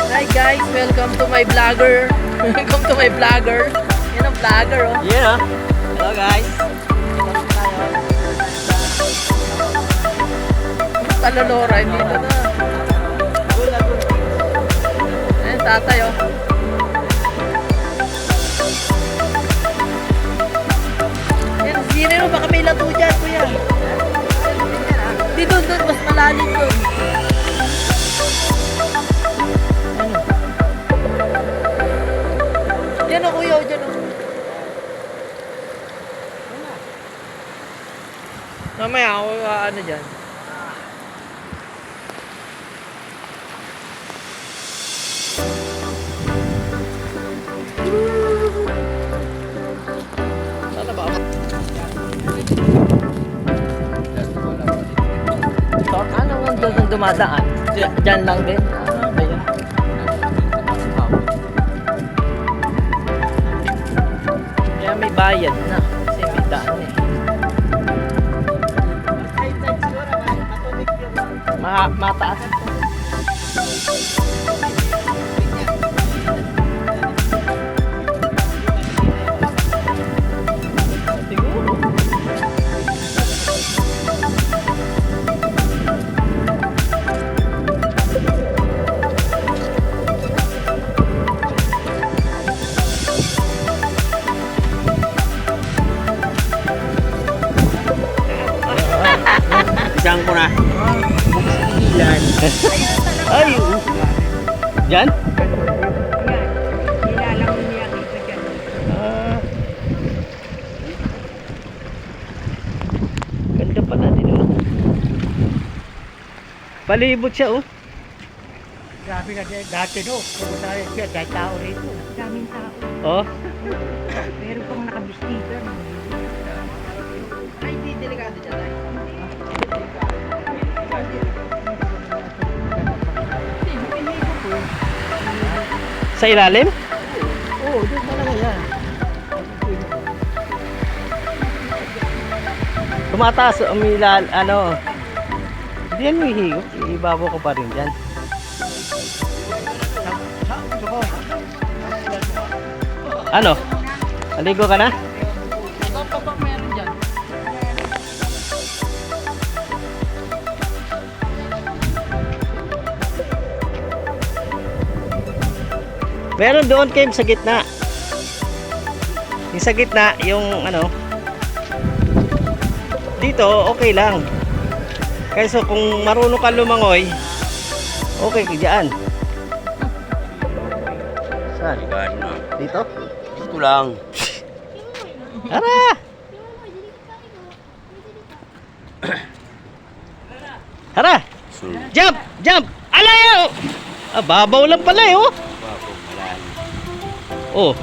Hi guys, welcome to my vlogger. Welcome to my vlogger. Yan ang vlogger, oh. Yeah. Hello guys. Talolora, hindi na na. Ayan, tatay, oh. Ayan, sino, baka may lato dyan, kuya. Di doon, mas malalim doon. Ano? Yan o, kuya, dyan o. Mamaya ako, ano dyan. Sana ba ako? So, ano nga doon dumadaan? Diyan lang din. Ayan. Kaya may bayad na. Kasi may daan eh. Mataas. Siguro. Isang ko na. Yan. Ay. Diyan? Nilalang niya dito dyan. Ganda pala din oh. Palibot siya oh. Grabe na dati no. Pumunta rin siya, dahil tao rito. Daming tao. Oh. Meron pang nakabistita. Ay, hindi delikado dyan ay. Sa ilalim? Oo, doon talaga yan. Tumataas umilal ano. Hindi yan may higop. Ibabaw ko pa rin dyan. Ano? Naligo ka na? Ikaw pa bang meron dyan? Meron doon Kim sa gitna. Yung sa gitna, yung ano. Dito, okay lang. Kaysa kung marunong ka lumangoy, okay ka dyan. Saan? Dito? Dito lang. Tara! Tara! Jump! Jump! Alayo! Ah, babaw lang pala eh oh. Oh.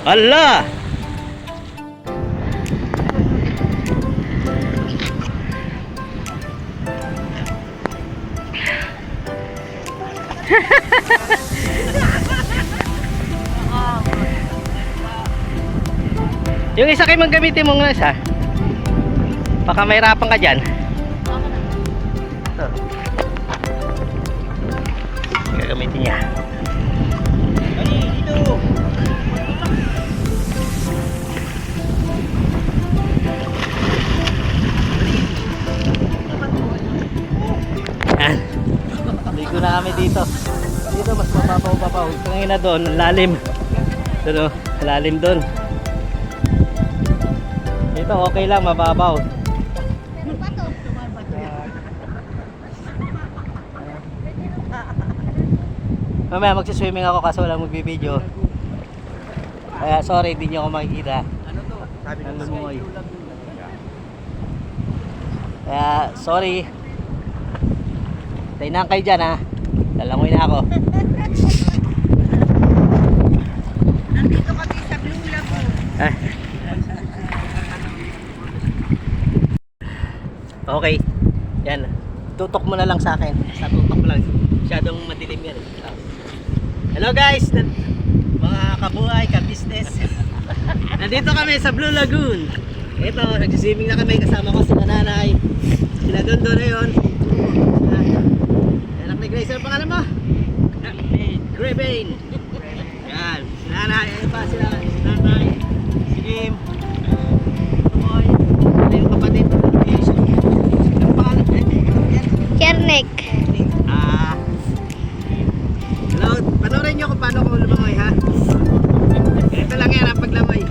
Ala! Yung isa kayo gamitin mo nga isa. Baka may hirapan ka dyan. Ito. Gagamitin niya. Ani, dito. Yan. Ligo na kami dito. Dito mas mababaw-babaw. Kangin na doon, lalim. Doon, lalim doon. Dito okay lang, mababaw. Mamaya magsiswimming ako kaso walang magbibideo. Kaya sorry, hindi nyo ako makikita. Ano to? Sabi ng Lumoy. Kaya sorry. Tayo na kayo dyan ha. Lalangoy na ako. Nandito kami sa Blue Lagoon. Ah. Okay. Yan. Tutok mo na lang sa akin. Sa tutok mo lang. Masyadong madilim yan. Hello guys. Mga kabuhay, ka-business. Nandito kami sa Blue Lagoon. Ito, nagsiswimming na kami kasama ko si nanay. Sila doon na yun. technique. Hello, panoorin nyo kung paano ko lumangoy ha. Ito lang yan ang paglangoy.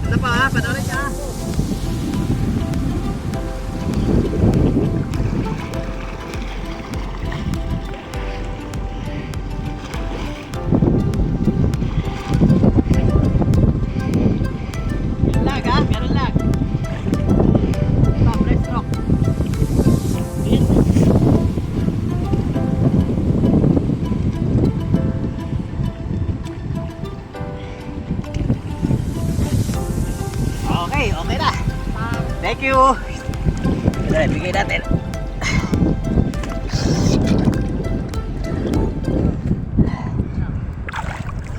Ito pa ha, panoorin nyo ha. Lag ha, meron lag. Ito, breaststroke. Okay, okay na. Thank you. Ito, bigay natin.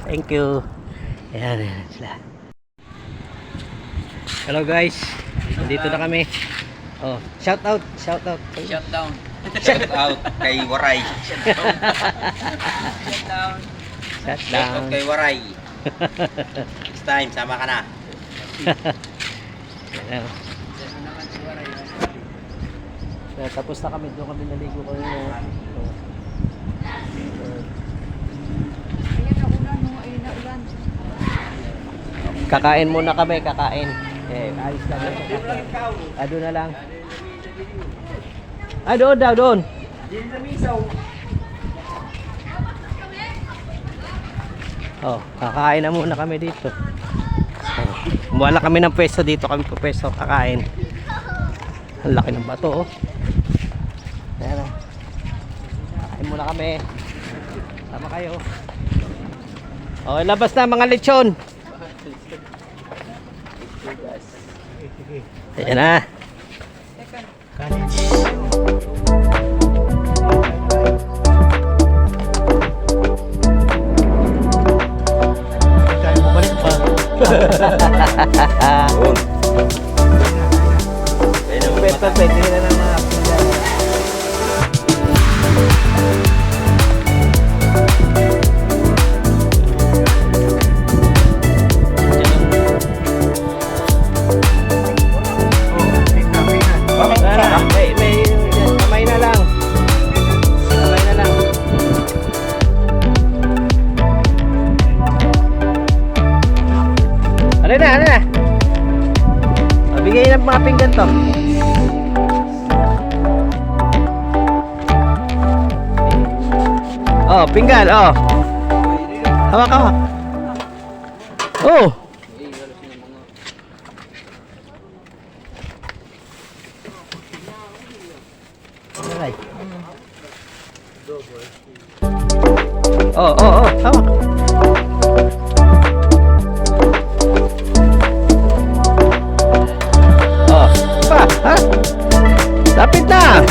Thank you. Ayan, ayan sila. Hello guys. Nandito na kami. Oh, shout out, shout out. Shut down. Shout out kay Waray. Shout Shout out down. kay Waray. Next time, sama ka na. Ayan. So, tapos na kami, doon kami naligo kanina. Kakain muna kami, kakain. Eh, ayos lang. Doon na lang. Doon daw, doon. Oh, kakain na muna kami dito. Wala kami ng pwesto dito, kami po pwesto kakain. Ang laki ng bato oh. Ayan oh. Kakain muna kami. Sama kayo. Okay, labas na mga lechon. Ayan na. Tayo bumalik pa. Pwede na ng mga pinggan. Kamay na lang. Kamay na lang. Ano na, ano na? Bigay ng mga pinggan to. Oh, pinggan, oh. Hawak, hawak. Oh. Alright. Oh, oh, oh, hawak. Oh, pa, ha? Lapit na.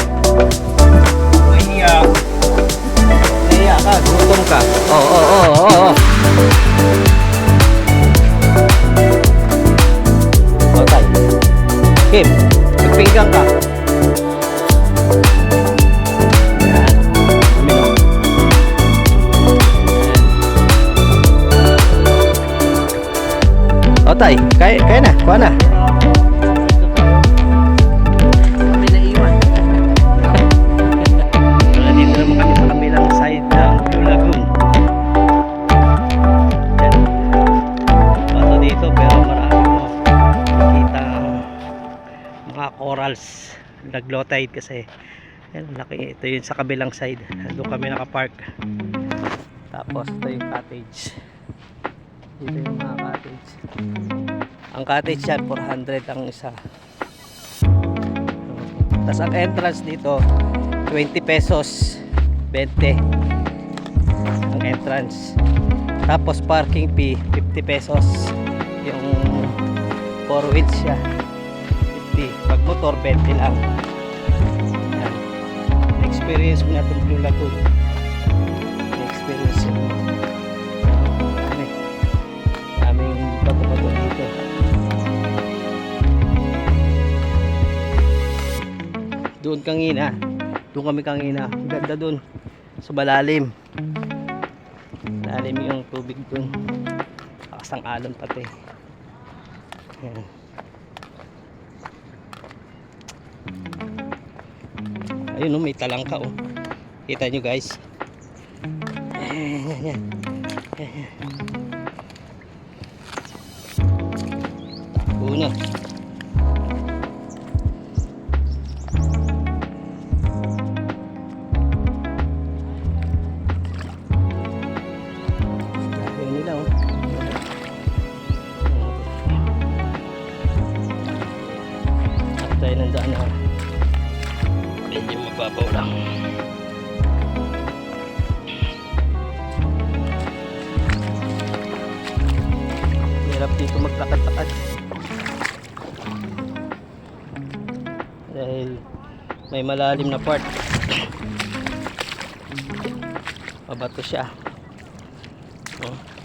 Iya ka, gutom ka. Oh, oh, oh, oh, oh. Oh, tay. Kim, magpinggang ka. Yan. Umino. Oh, tay. Kaya na. Kuha na. Kami naiwan. Dito naman kami sa kabilang side ng Blue Lagoon. Yan. Bato dito pero marami mo makikita mga corals. Nag-low tide kasi. Yan, laki. Ito yun sa kabilang side. Doon kami nakapark. Tapos ito yung cottage. Dito yung mga cottage. Ang cottage yan, 400 ang isa. Tapos ang entrance dito, 20 pesos. 20 ang entrance. Tapos parking fee, 50 pesos. Yung 4 wheels siya. 50. Pag motor, 20 lang. Yan. Experience mo na itong Blue Lagoon. Experience mo. Daming bato-bato dito. Doon kangina. Doon kami kangina. Ganda doon. Sa malalim. Malalim yung tubig doon. Kasang alon pati. Yan. Ayun oh, may talangka oh. Kita nyo guys. Ayan. Takbo na. Ayun nila oh. At tayo nandaan na. Medyo mababaw lang. Hirap dito maglakad-lakad dahil may malalim na part. Mabato siya. Oh.